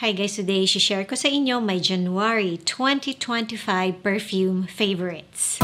Hi guys, today share ko sa inyo my January 2025 perfume favorites.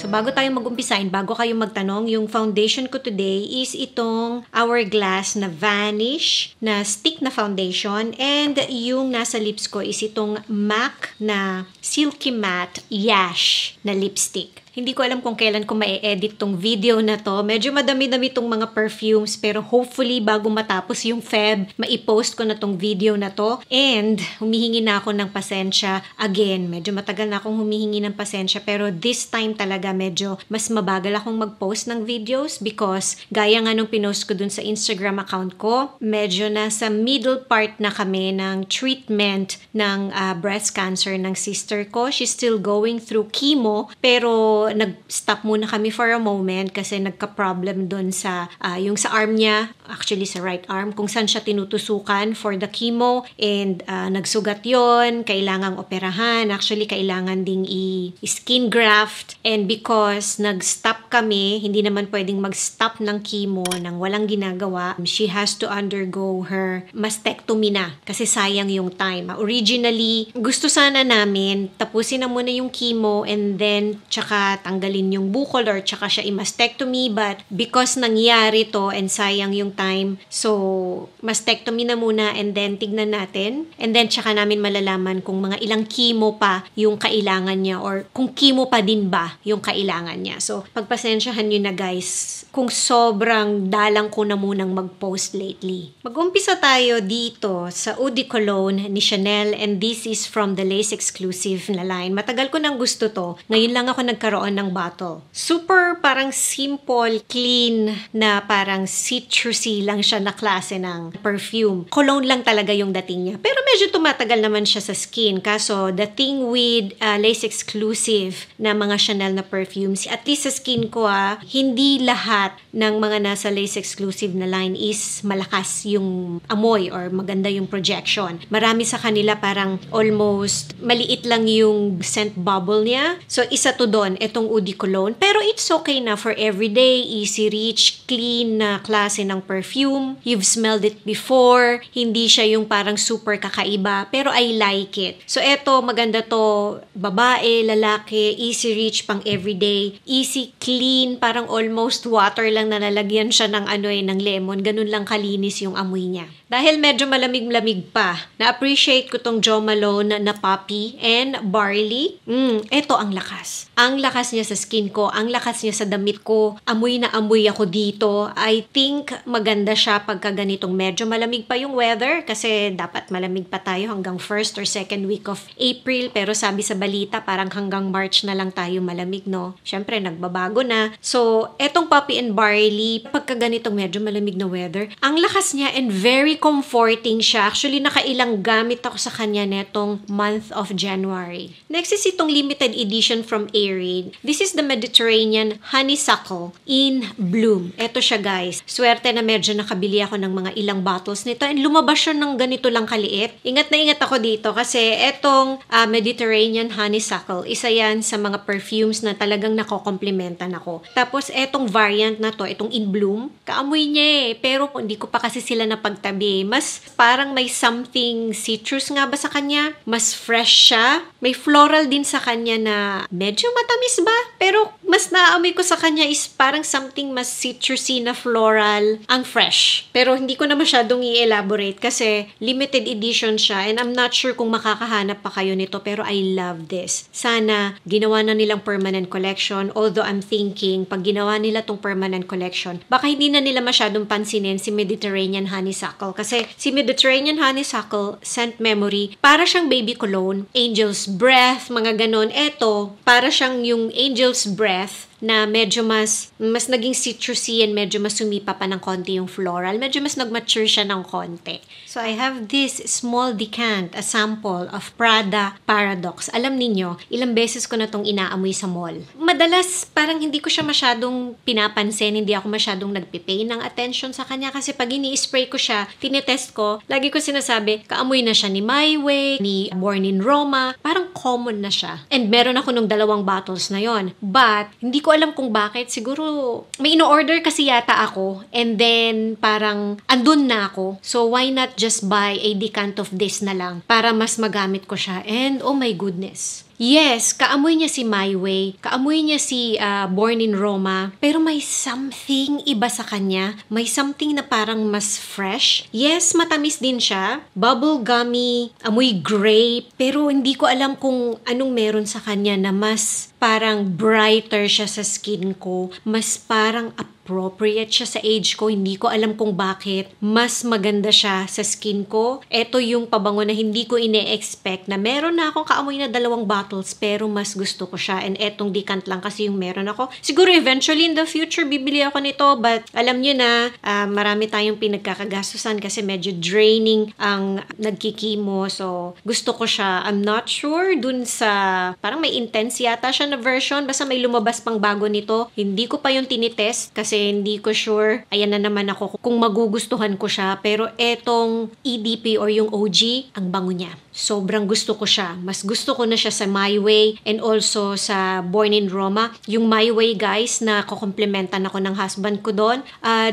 So bago tayo mag-umpisain, bago kayo magtanong, yung foundation ko today is itong Hourglass na Vanish na stick na foundation, and yung nasa lips ko is itong MAC na Silky Matte Yash na lipstick. Hindi ko alam kung kailan ko ma-edit tong video na to. Medyo madami-dami tong mga perfumes, pero hopefully bago matapos yung Feb, ma-post ko na tong video na to. And humihingi na ako ng pasensya again. Medyo matagal na akong humihingi ng pasensya, pero this time talaga medyo mas mabagal akong mag-post ng videos because gaya nga nung pinost ko dun sa Instagram account ko, medyo nasa middle part na kami ng treatment ng breast cancer ng sister ko. She's still going through chemo, pero nag-stop muna kami for a moment kasi nagka-problem doon sa yung sa arm niya, actually sa right arm, kung saan siya tinutusukan for the chemo, and nagsugat yon, kailangang operahan, actually kailangan ding i-skin graft, and because nag-stop kami, hindi naman pwedeng mag-stop ng chemo nang walang ginagawa, she has to undergo her mastectomy na kasi sayang yung time. Originally, gusto sana namin tapusin na muna yung chemo and then tsaka tanggalin yung bukol or tsaka siya i-mastectomy, but because nangyari to and sayang yung time, so mastectomy na muna and then tignan natin, and then tsaka namin malalaman kung mga ilang chemo pa yung kailangan niya or kung chemo pa din ba yung kailangan niya. So pagpasensyahan nyo na guys kung sobrang dalang ko na munang mag-post lately. Mag-umpisa tayo dito sa Eau de Cologne ni Chanel, and this is from the Lace exclusive na line. Matagal ko nang gusto to. Ngayon lang ako nagkaroon ng bottle. Super parang simple, clean na parang citrusy lang siya na klase ng perfume. Cologne lang talaga yung dating niya. Pero medyo tumatagal naman siya sa skin. Kaso the thing with Lace exclusive na mga Chanel na perfumes, at least sa skin ko hindi lahat ng mga nasa Lace exclusive na line is malakas yung amoy or maganda yung projection. Marami sa kanila parang almost maliit lang yung scent bubble niya. So isa to doon, itong Eau de Cologne. Pero it's okay na for everyday, easy reach, clean na klase ng perfume. You've smelled it before. Hindi siya yung parang super kakaiba, pero I like it. So eto, maganda to, babae, lalaki, easy reach pang everyday, easy clean, parang almost water lang na nalagyan siya ng ng lemon. Ganun lang kalinis yung amoy niya. Dahil medyo malamig-lamig pa, na-appreciate ko tong Jo Malone na Poppy and Barley. Eto ang lakas. Ang lakas niya sa skin ko, ang lakas niya sa damit ko. Amoy na amoy ako dito. I think maganda siya pagka ganitong medyo malamig pa yung weather kasi dapat malamig pa tayo hanggang first or second week of April, pero sabi sa balita parang hanggang March na lang tayo malamig, no? Syempre, nagbabago na. So, etong Poppy and Barley, pagka ganitong medyo malamig na weather, ang lakas niya and very comforting siya. Actually, nakailang gamit ako sa kanya netong month of January. Next is itong limited edition from Aerie. This is the Mediterranean Honeysuckle in Bloom. Ito siya guys. Swerte na medyo nakabili ako ng mga ilang bottles nito and lumabas siya ng ganito lang kaliit. Ingat na ingat ako dito kasi etong Mediterranean Honeysuckle, isa yan sa mga perfumes na talagang nakokomplementan ako. Tapos etong variant na to, itong in Bloom, kaamoy niya pero hindi ko pa kasi sila napagtabi. Mas parang may something citrus nga ba sa kanya? Mas fresh siya. May floral din sa kanya na medyo matamis ba? Pero mas naamoy ko sa kanya is parang something mas citrusy na floral ang fresh. Pero hindi ko na masyadong i-elaborate kasi limited edition siya and I'm not sure kung makakahanap pa kayo nito, pero I love this. Sana ginawa na nilang permanent collection, although I'm thinking pag ginawa nila tong permanent collection, baka hindi na nila masyadong pansinin si Mediterranean Honeysuckle kasi si Mediterranean Honeysuckle Scent Memory, para siyang baby cologne, Angel's Breath, mga ganon. Eto, para siyang yung Angel's Breath na medyo mas naging citrusy and medyo mas sumipa pa ng konti yung floral. Medyo mas nag-mature siya ng konti. So, I have this small decant, a sample of Prada Paradox. Alam ninyo, ilang beses ko na tong inaamoy sa mall. Madalas, parang hindi ko siya masyadong pinapansin, hindi ako masyadong nagpipay ng attention sa kanya kasi pag ini-spray ko siya, tinetest ko, lagi ko sinasabi, kaamoy na siya ni My Way, ni Born in Roma, parang common na siya. And meron ako nung 2 bottles na yon. But, hindi ko alam kung bakit. Siguro, may ino-order kasi yata ako. And then, parang andun na ako. So, why not just buy a decant of this na lang para mas magamit ko siya. And, oh my goodness. Yes, kaamoy niya si My Way, kaamoy niya si Born in Roma, pero may something iba sa kanya. May something na parang mas fresh. Yes, matamis din siya. Bubble gummy, amoy grape, pero hindi ko alam kung anong meron sa kanya na mas parang brighter siya sa skin ko. Mas parang appropriate siya sa age ko. Hindi ko alam kung bakit. Mas maganda siya sa skin ko. Ito yung pabango na hindi ko ine-expect na meron na akong kaamoy na 2 bottles pero mas gusto ko siya. And etong decant lang kasi yung meron ako. Siguro eventually in the future bibili ako nito, but alam nyo na marami tayong pinagkakagastusan kasi medyo draining ang nagkikimo. So gusto ko siya. I'm not sure dun sa parang may intense yata siya na version. Basta may lumabas pang bago nito. Hindi ko pa yung tinitest kasi hindi ko sure. Ayan na naman ako kung magugustuhan ko siya. Pero etong EDP or yung OG, ang bango niya. Sobrang gusto ko siya. Mas gusto ko na siya sa My Way and also sa Born in Roma. Yung My Way, guys, na kukomplementan ako ng husband ko doon.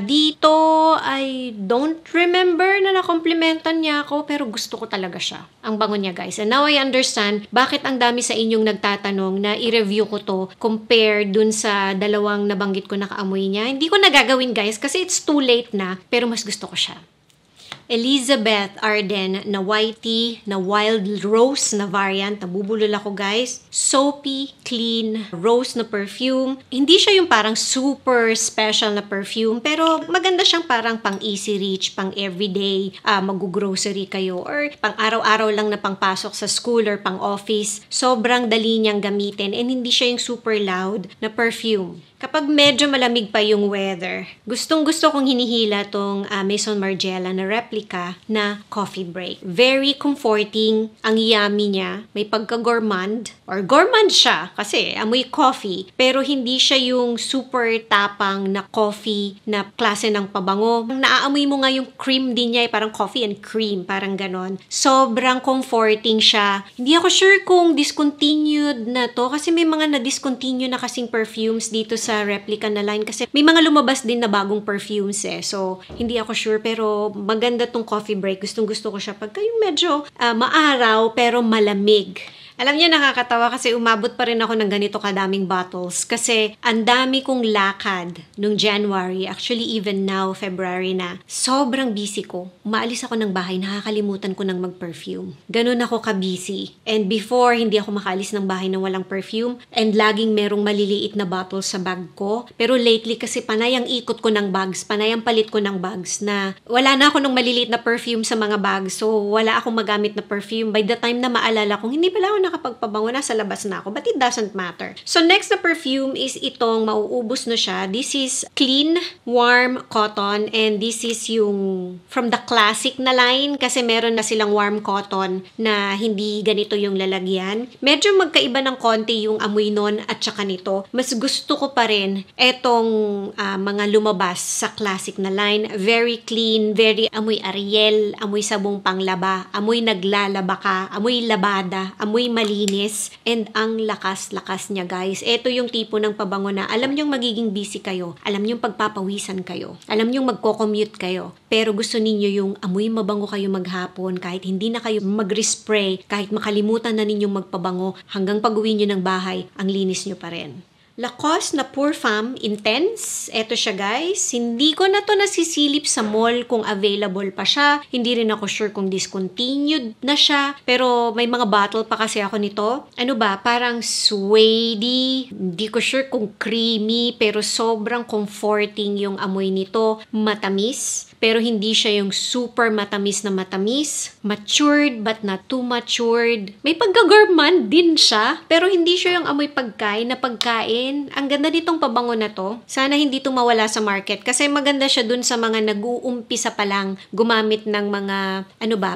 Dito, I don't remember na nakomplementan niya ako pero gusto ko talaga siya. Ang bango niya, guys. And now I understand bakit ang dami sa inyong nagtatanong na i-review ko to compare dun sa dalawang nabanggit ko na kaamoy niya. Hindi ko nagagawin, guys, kasi it's too late na pero mas gusto ko siya. Elizabeth Arden na white tea, na wild rose na variant. Nabubulol ako, guys. Soapy, clean, rose na perfume. Hindi siya yung parang super special na perfume, pero maganda siyang parang pang easy reach, pang everyday, mag-grocery kayo, or pang araw-araw lang na pangpasok sa school or pang office. Sobrang dali niyang gamitin and hindi siya yung super loud na perfume. Kapag medyo malamig pa yung weather, gustong-gusto kong hinihila tong Maison Margiela na replica na coffee break. Very comforting, ang yummy niya. May pagka-gourmand, or gourmand siya kasi amoy coffee, pero hindi siya yung super tapang na coffee na klase ng pabango. Naaamoy mo nga yung cream din niya, parang coffee and cream, parang ganon. Sobrang comforting siya. Hindi ako sure kung discontinued na to kasi may mga na-discontinue na kasing perfumes dito sa replica na line kasi may mga lumabas din na bagong perfumes eh. So, hindi ako sure pero maganda tong coffee break. Gustong-gusto ko siya pagka yung medyo maaraw pero malamig. Alam niyo, nakakatawa kasi umabot pa rin ako ng ganito kadaming bottles kasi ang dami kong lakad nung January, actually even now, February na. Sobrang busy ko. Umaalis ako ng bahay, nakakalimutan ko ng mag-perfume. Ganun ako ka-busy. And before, hindi ako makaalis ng bahay nang walang perfume and laging merong maliliit na bottles sa bag ko. Pero lately kasi panay ang ikot ko ng bags, panay ang palit ko ng bags na wala na ako ng maliliit na perfume sa mga bags. So, wala akong magamit na perfume. By the time na maalala kong, hindi pala ako nakapagpabango, nasa labas na ako, but it doesn't matter. So next na perfume is itong mauubos na siya. This is clean, warm cotton, and this is yung from the classic na line kasi meron na silang warm cotton na hindi ganito yung lalagyan. Medyo magkaiba ng konti yung amoy nun at saka nito. Mas gusto ko pa rin etong mga lumabas sa classic na line. Very clean, very amoy Ariel, amoy sabong panglaba, amoy naglalaba ka, amoy labada, amoy malinis, and ang lakas-lakas niya, guys. Ito yung tipo ng pabango na alam niyong magiging busy kayo, alam niyong pagpapawisan kayo, alam niyong magko-commute kayo, pero gusto ninyo yung amoy mabango kayo maghapon kahit hindi na kayo mag-respray, kahit makalimutan na ninyong magpabango, hanggang pag-uwi niyo ng bahay, ang linis niyo pa rin. Lacoste na Pour Femme Intense. Eto siya, guys. Hindi ko na to nasisilip sa mall kung available pa siya. Hindi rin ako sure kung discontinued na siya. Pero may mga bottle pa kasi ako nito. Ano ba? Parang suede. Hindi ko sure kung creamy. Pero sobrang comforting yung amoy nito. Matamis. Pero hindi siya yung super matamis na matamis. Matured but not too matured. May pagka-gourmand din siya. Pero hindi siya yung amoy pagkain na pagkain. Ang ganda nitong pabango na to. Sana hindi ito mawala sa market kasi maganda siya dun sa mga nag-uumpisa pa lang gumamit ng mga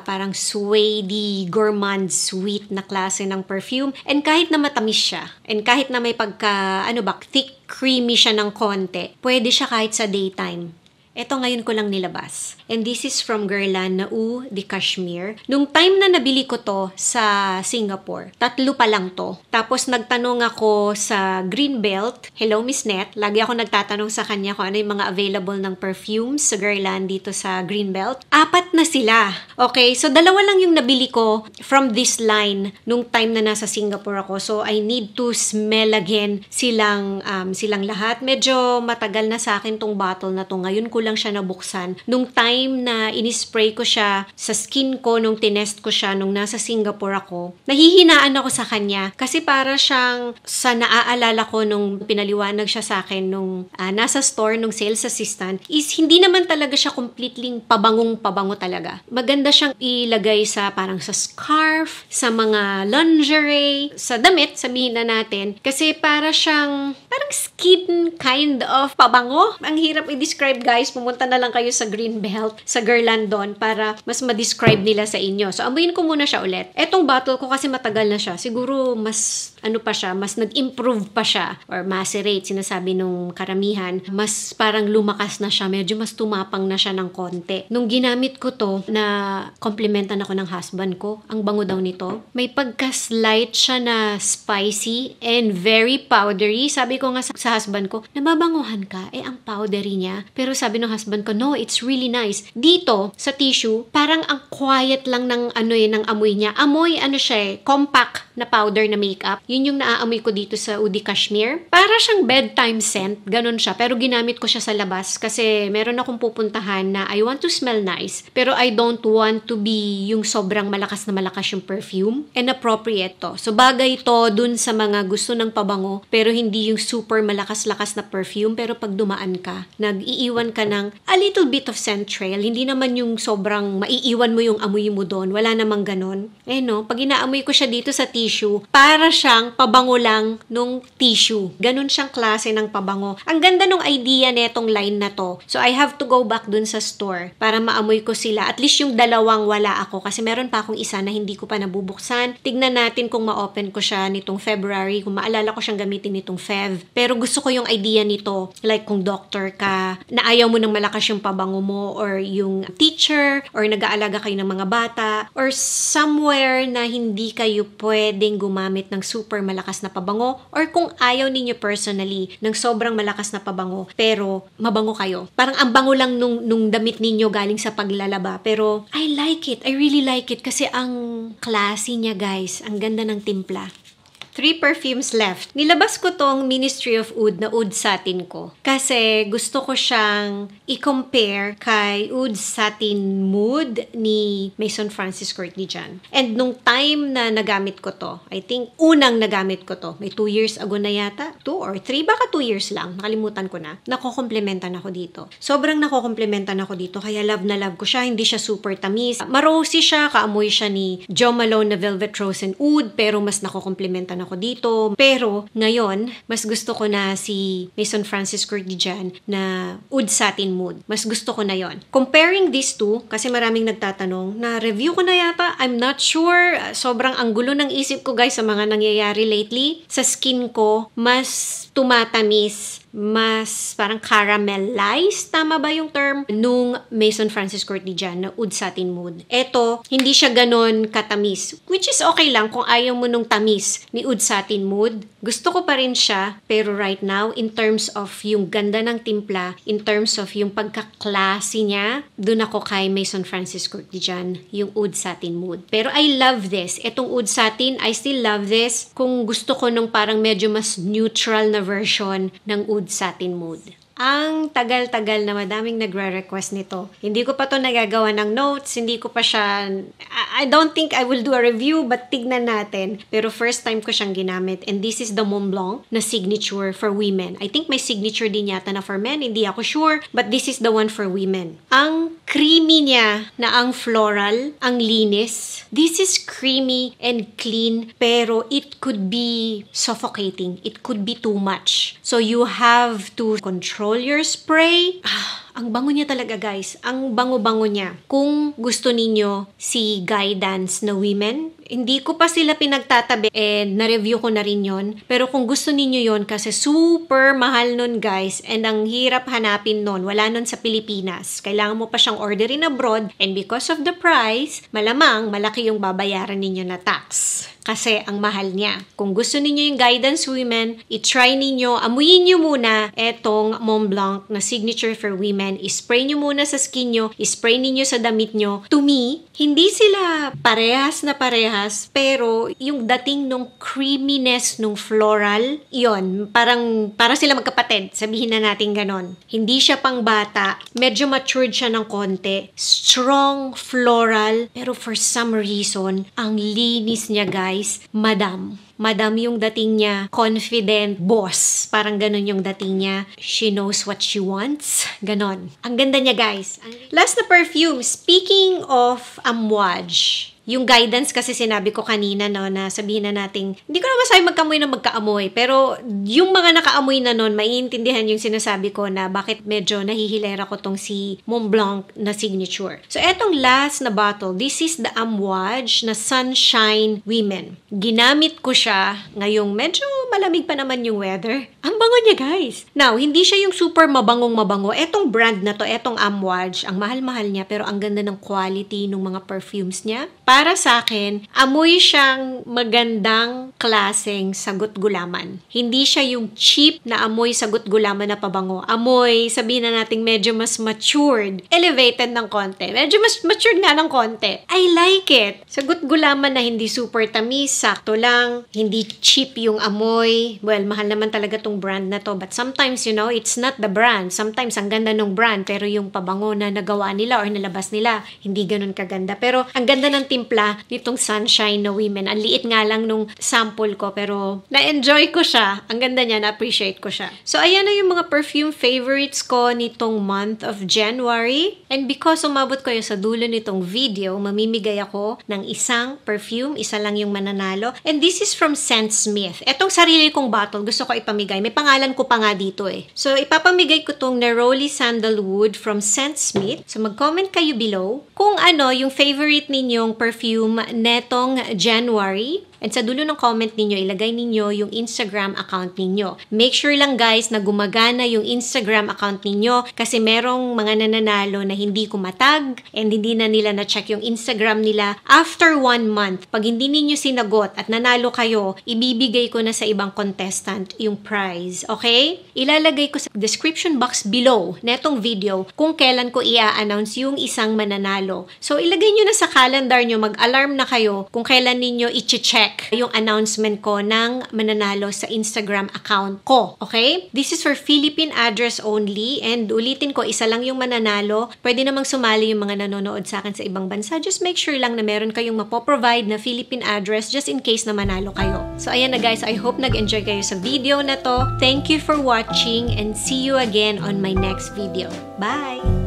parang suede, gourmand, sweet na klase ng perfume. And kahit na matamis siya, and kahit na may pagka thick, creamy siya ng konti, pwede siya kahit sa daytime. Ito ngayon ko lang nilabas. And this is from Guerlain na Eau de Cashmere. Nung time na nabili ko to sa Singapore, 3 pa lang to. Tapos nagtanong ako sa Greenbelt. Hello, Miss Net. Lagi ako nagtatanong sa kanya kung ano yung mga available ng perfumes sa Guerlain dito sa Greenbelt. 4 na sila. Okay, so 2 lang yung nabili ko from this line nung time na nasa Singapore ako. So I need to smell again silang lahat. Medyo matagal na sa akin tong bottle na to. Ngayon ko lang siya nabuksan. Nung time na inispray ko siya sa skin ko, nung tinest ko siya nung nasa Singapore ako, nahihinaan ako sa kanya kasi para siyang sa naaalala ko nung pinaliwanag siya sa akin nung nasa store nung sales assistant is hindi naman talaga siya completely pabangong-pabango talaga. Maganda siyang ilagay sa parang sa scarf, sa mga lingerie, sa damit, sabihin na natin. Kasi para siyang parang skin kind of pabango. Ang hirap i-describe, guys. Pumunta na lang kayo sa Greenbelt, sa Guerlain doon para mas ma-describe nila sa inyo. So, amuyin ko muna siya ulit. Etong bottle ko kasi matagal na siya. Siguro mas mas nag-improve pa siya or macerate, sinasabi nung karamihan. Mas parang lumakas na siya. Medyo mas tumapang na siya ng konti. Nung ginamit ko to, na komplimentan ako ng husband ko, ang bango daw nito. May pagka-slight siya na spicy and very powdery. Sabi ko nga sa husband ko, nababanguhan ka, ang powdery niya. Pero sabi ng husband ko, no, it's really nice. Dito, sa tissue, parang ang quiet lang ng ng amoy niya. Amoy, siya compact na powder na makeup. Yun yung naaamoy ko dito sa Eau de Cashmere. Para siyang bedtime scent, ganun siya. Pero ginamit ko siya sa labas kasi meron akong pupuntahan na I want to smell nice. Pero I don't want to be yung sobrang malakas na malakas yung perfume. And appropriate to. So bagay to dun sa mga gusto ng pabango pero hindi yung super malakas-lakas na perfume. Pero pag dumaan ka, nag-iiwan ka ng a little bit of scent trail. Hindi naman yung sobrang maiiwan mo yung amoy mo doon. Wala namang ganon. Pag inaamoy ko siya dito sa tissue, para siyang pabango lang nung tissue. Ganon siyang klase ng pabango. Ang ganda nung idea netong line na to. So I have to go back dun sa store para maamoy ko sila. At least yung 2 wala ako kasi meron pa akong isa na hindi ko pa nabubuksan. Tignan natin kung ma-open ko siya nitong February, kung maalala ko siyang gamitin nitong Fev. Pero gusto ko yung idea nito. Like kung doctor ka, na ayaw mo ng malakas yung pabango mo, or yung teacher, or nag-aalaga kayo ng mga bata, or somewhere na hindi kayo pwedeng gumamit ng super malakas na pabango, or kung ayaw ninyo personally ng sobrang malakas na pabango, pero mabango kayo. Parang ang bango lang nung damit ninyo galing sa paglalaba. Pero I like it. I really like it kasi ang classy niya, guys. Ang ganda ng timpla. 3 perfumes left. Nilabas ko tong Ministry of Oud na Oud Satin ko. Kasi gusto ko siyang i-compare kay Oud Satin Mood ni Maison Francis Courtney John. And nung time na nagamit ko to, I think unang nagamit ko to, may 2 years ago na yata, 2 or 3, baka 2 years lang, nakalimutan ko na, nakokomplementan ako dito. Sobrang nakokomplementan ako dito, kaya love na love ko siya, hindi siya super tamis. Marosy siya, kaamoy siya ni Jo Malone na Velvet Rose and Oud, pero mas nakokomplementan ako dito. Pero ngayon, mas gusto ko na si Maison Francis Courtney John na Oud Satin Mood. Mas gusto ko na yon. Comparing these two, kasi maraming nagtatanong, na review ko na yata, I'm not sure. Sobrang anggulo ng isip ko, guys, sa mga nangyayari lately. Sa skin ko, mas tumatamis, mas parang caramelized, tama ba yung term? Nung Maison Francis Courtney John na Oud Satin Mood. Eto, hindi siya ganon katamis. Which is okay lang kung ayaw mo nung tamis ni Oud Satin Mood. Gusto ko pa rin siya, pero right now, in terms of yung ganda ng timpla, in terms of yung pagka-classy niya, dun ako kay Maison Francis Courtney John, yung Oud Satin Mood. Pero I love this. Etong Oud Satin, I still love this. Kung gusto ko nung parang medyo mas neutral na version ng Oud Satin Mood. Ang tagal-tagal na madaming nagre-request nito. Hindi ko pa to nagagawa ng notes, hindi ko pa siya, I don't think I will do a review, but tignan natin. Pero first time ko siyang ginamit, and this is the Montblanc na signature for women. I think may signature din yata na for men, hindi ako sure, but this is the one for women. Ang creamy niya na ang floral, ang linis. This is creamy and clean, pero it could be suffocating. It could be too much. So you have to control your spray. Ang bango niya talaga, guys. Ang bango-bango niya. Kung gusto ninyo si guidance na women, Hindi ko pa sila pinagtatabi and na-review ko na rin yon. Pero kung gusto ninyo yon kasi super mahal nun guys and ang hirap hanapin nun. Wala nun sa Pilipinas. Kailangan mo pa siyang orderin abroad and because of the price, malamang malaki yung babayaran ninyo na tax. Kasi ang mahal niya. Kung gusto ninyo yung Guidance Women, i-try ninyo, amuyin nyo muna etong Mont Blanc na Signature for Women. I-spray nyo muna sa skin nyo, i-spray ninyo sa damit nyo. To me, hindi sila parehas na parehas, pero yung dating nung creaminess nung floral, yon para sila magkapatid. Sabihin na natin ganon. Hindi siya pang bata, medyo matured siya ng konti. Strong floral, pero for some reason, ang linis niya guys, madam yung dating niya, confident boss. Parang ganun yung dating niya. She knows what she wants. Ganon. Ang ganda niya, guys. Last na perfume. Speaking of Amouage, yung Guidance kasi sinabi ko kanina, no, na sabihin na natin, hindi ko naman sabi magkaamoy na magkaamoy, pero yung mga nakaamoy na nun, maiintindihan yung sinasabi ko na bakit medyo nahihilera ko tong si Mont Blanc na Signature. So, etong last na bottle, this is the Amouage na Sunshine Women. Ginamit ko siya ngayong medyo malamig pa naman yung weather. Ang bango niya, guys. Now, hindi siya yung super mabangong mabango. Etong brand na to, etong Amouage, ang mahal-mahal niya, pero ang ganda ng quality ng mga perfumes niya. Para sa akin, amoy siyang magandang klaseng sagot-gulaman. Hindi siya yung cheap na amoy sagot-gulaman na pabango. Amoy, sabihin na natin medyo mas matured, elevated ng konti. Medyo mas matured nga ng konti. I like it. Sagot-gulaman na hindi super tamis, sakto lang, hindi cheap yung amoy. Well, mahal naman talaga tong brand na to. But sometimes, you know, it's not the brand. Sometimes, ang ganda ng brand, pero yung pabango na nagawa nila or nalabas nila, hindi ganun kaganda. Pero, ang ganda ng timpla nitong Sunshine na Women. Ang liit nga lang nung sample ko, pero na-enjoy ko siya. Ang ganda niya, na-appreciate ko siya. So, ayan na yung mga perfume favorites ko nitong month of January. And because umabot kayo sa dulo nitong video, mamimigay ako ng isang perfume. Isa lang yung mananalo. And this is from Scent Smith. Etong sarili kong bottle, gusto ko ipamigay. May pangalan ko pa nga dito eh. So, ipapamigay ko tong Neroli Sandalwood from Scent Smith. So, mag-comment kayo below kung ano yung favorite ninyong perfume netong January. And sa dulo ng comment ninyo, ilagay ninyo yung Instagram account ninyo. Make sure lang guys na gumagana yung Instagram account ninyo kasi merong mga nananalo na hindi ko matag and hindi na nila na-check yung Instagram nila after 1 month. Pag hindi ninyo sinagot at nanalo kayo, ibibigay ko na sa ibang contestant yung prize. Okay? Ilalagay ko sa description box below netong video kung kailan ko i-announce yung isang mananalo. So, ilagay nyo na sa calendar nyo, mag-alarm na kayo kung kailan ninyo i-check yung announcement ko ng mananalo sa Instagram account ko. Okay? This is for Philippine address only and ulitin ko, isa lang yung mananalo. Pwede namang sumali yung mga nanonood sa akin sa ibang bansa. Just make sure lang na meron kayong mapoprovide na Philippine address just in case na manalo kayo. So, ayan na guys. I hope nag-enjoy kayo sa video na to. Thank you for watching and see you again on my next video. Bye!